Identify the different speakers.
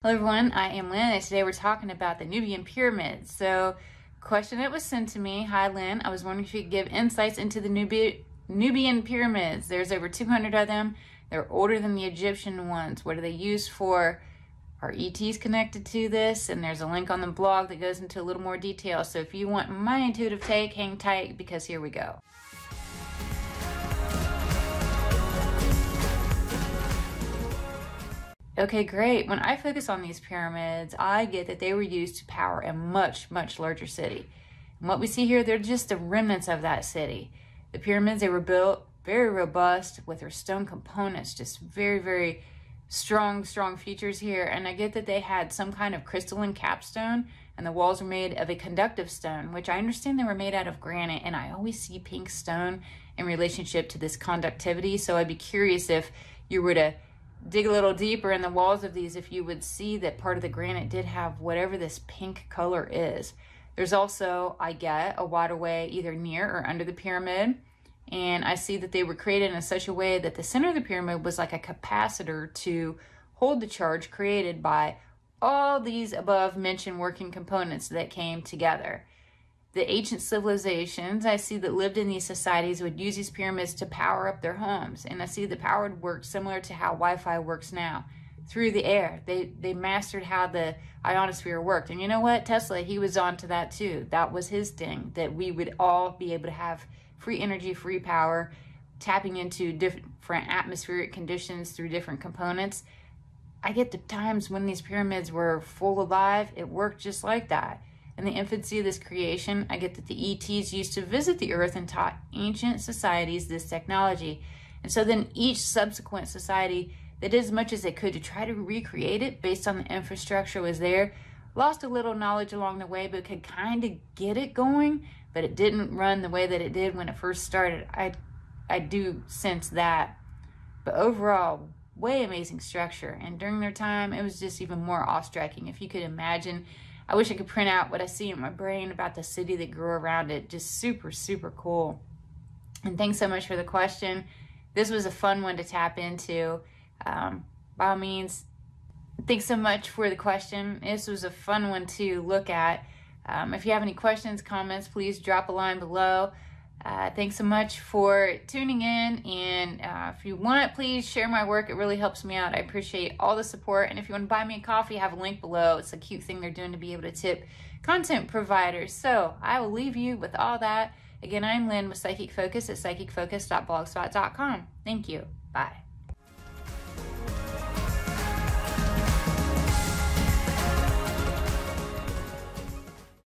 Speaker 1: Hello everyone, I am Lynn, and today we're talking about the Nubian pyramids. So, question that was sent to me. Hi Lynn, I was wondering if you could give insights into the Nubian pyramids. There's over 200 of them. They're older than the Egyptian ones. What are they used for? Are ETs connected to this? And there's a link on the blog that goes into a little more detail. So if you want my intuitive take, hang tight because here we go. Okay, great. When I focus on these pyramids, I get that they were used to power a much, much larger city. And what we see here, they're just the remnants of that city. The pyramids, they were built very robust with their stone components, just very, very strong features here. And I get that they had some kind of crystalline capstone, and the walls were made of a conductive stone, which I understand they were made out of granite. And I always see pink stone in relationship to this conductivity. So I'd be curious if you were to dig a little deeper in the walls of these, if you would see that part of the granite did have whatever this pink color is. There's also, I get, a waterway either near or under the pyramid, and I see that they were created in such a way that the center of the pyramid was like a capacitor to hold the charge created by all these above mentioned working components that came together. The ancient civilizations I see that lived in these societies would use these pyramids to power up their homes. And I see the power would work similar to how Wi-Fi works now, through the air. They mastered how the ionosphere worked. And you know what? Tesla, he was on to that too. That was his thing, that we would all be able to have free energy, free power, tapping into different atmospheric conditions through different components. I get the times when these pyramids were full alive, it worked just like that. In the infancy of this creation, I get that the ETs used to visit the earth and taught ancient societies this technology. And so then each subsequent society that did as much as they could to try to recreate it based on the infrastructure was there, lost a little knowledge along the way, but could kind of get it going, but it didn't run the way that it did when it first started. I do sense that. But overall, way amazing structure. And during their time, it was just even more awe-striking. If you could imagine, I wish I could print out what I see in my brain about the city that grew around it. Just super, super cool. And thanks so much for the question. This was a fun one to tap into. By all means, thanks so much for the question. This was a fun one to look at. If you have any questions, comments, please drop a line below. Thanks so much for tuning in, and if you want, please share my work. It really helps me out. I appreciate all the support. And if you want to buy me a coffee, I have a link below. It's a cute thing they're doing to be able to tip content providers. So I will leave you with all that. Again, I'm Lynn with Psychic Focus at psychicfocus.blogspot.com. Thank you. Bye.